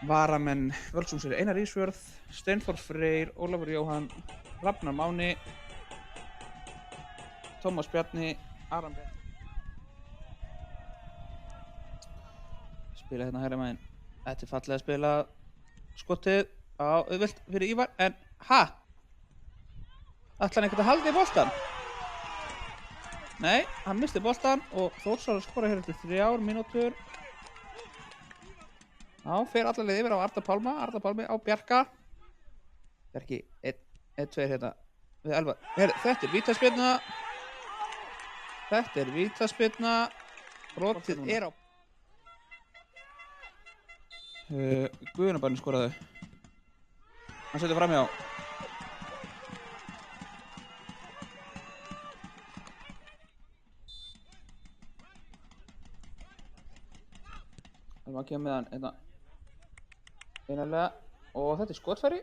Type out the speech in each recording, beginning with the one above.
Varamenn Völsungs eru Einar Ísvörð, Steinþór Freyr, Ólafur Jóhann, Rafnar Máni, Tómas Bjarni, Aron Bjarni. Spila hérna hægri megin. Þetta er fallega að spila skotið á auðvelt fyrir Ívar, en ætlar hann ekkert að halda í boltan? Nei, hann misti boltan og Þórsar skora hér eftir 3 mínútur. Já, fer alla leið yfir á Arnar Pálma, Arnar Pálmi á Bjarka. Bjarki, 1-2 hérna við Elvar. Þetta er vítaspyrna. Þetta er vítaspyrna. Brotið er á. Guðunabarni skoraði. Hann setur framhjá. Elvar kemur með hann hérna. Einarlega, og þetta er skotfæri.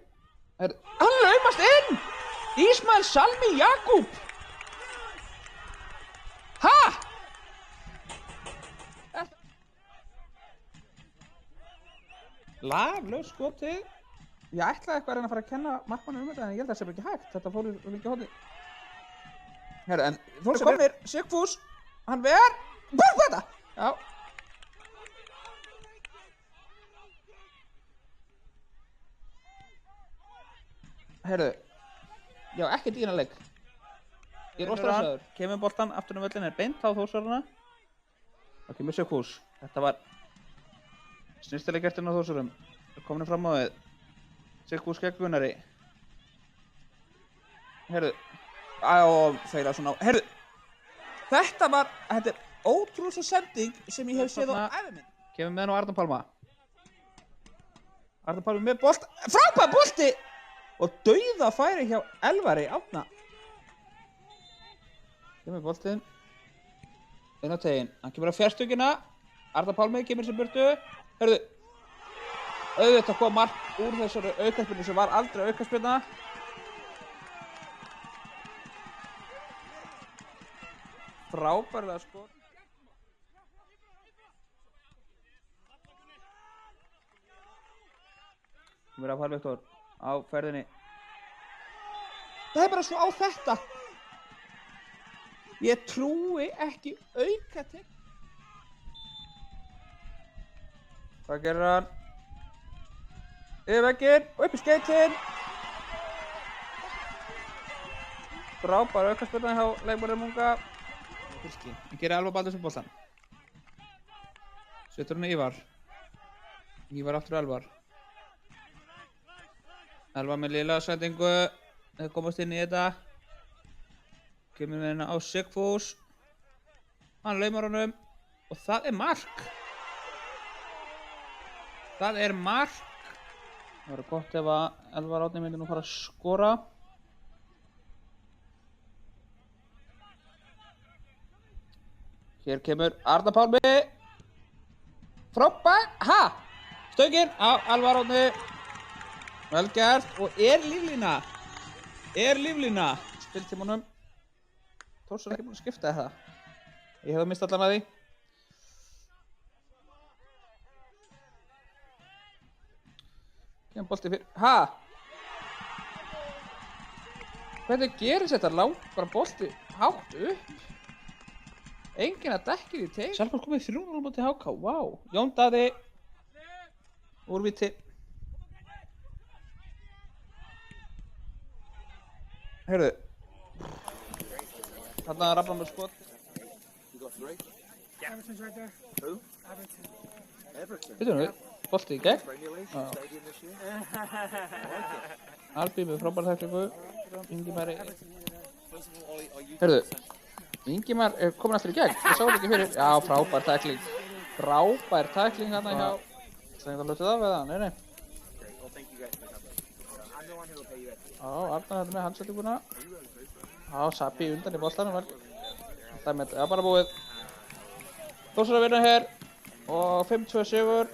Hann laumast inn! Ismail Salmi Jakub! Laflaust skotið. Ég ætlaði eitthvað að reyna að fara að kenna markmannum þetta, en ég held að það sé bara ekki hægt. Þetta fór í fylgja hóði. En þú sem komir, Sigfús, hann ver. Búrk þetta! Já. Já, ekki dýna leik. Ég er óstressaður. Kemur boltan aftur um völlin, er beint á Þórsarana. Það kemur Sigfús. Þetta var snyrstileg gert inn á Þórsarum. Komin fram á við. Sigfús gegn Gunnari. Feila svona á. Þetta er ótrúlega sending sem ég hef séð á æfiminn. Kemur með hann á Arnar Pálma. Arnar Pálmi með bolt. Frábær bolti! Og dauða færi hjá Elvari Árna. Kemur boltinn. Inn á teginn. Hann kemur á fjárstökina. Arnar Pálmi kemur sér burtu. Auðvitað kom mark úr þessari aukaspyrnu sem var aldrei aukaspyrna. Frábærlega skot. Kemur af Harvektor á ferðinni. Það er bara svo á þetta. Ég trúi ekki aukategn. Hvað gerir hann? Yfir vegginn og upp í skeytin. Frábær aukaspyrna hjá leikmanninn Munga. Fylki. Hann gerir Elvar Baldursson boltann. Setur hann Ívar. Ívar aftur Elvar. Elvar með lilla sendingu. Þeir komast inn í þetta. Kemur með hérna á Sigfús. Hann laumar honum. Og það er mark. Það er mark. Það verður gott ef að Elvar Árni myndi nú fara að skora. Hér kemur Arnar Pálmi. Frábær. Stöngin á Elvar Árni. Vel gert. Og er líflína. Spiltímanum. Þórsar ekki búin að skipta það. Ég hefði mist allan að því. Kemur bolti fyrir. Hvernig gerist þetta? Langt bara bolti hátt upp. Enginn að dekkið í teig. Selfoss komið 3-0 móti HK. Vá. Jón Daði. Úrvíti. Þarna rafnar með skot. Everton's right there. Who? Everton. Býtum við. Bolti í gegn. Albi með frábæra tæklingu. Ingimar Ingimar er komin aftur í gegn. Ég sá þetta ekki fyrir. Já, frábær tækling. Frábær tækling þarna hjá. Það er það hlutið af eða? Nei. Já, Arnar þetta með handsettinguna. Já, Sapi undan í boltanum. Það er bara búið. Þórsar að vinna hér. Og 5-2 sigur.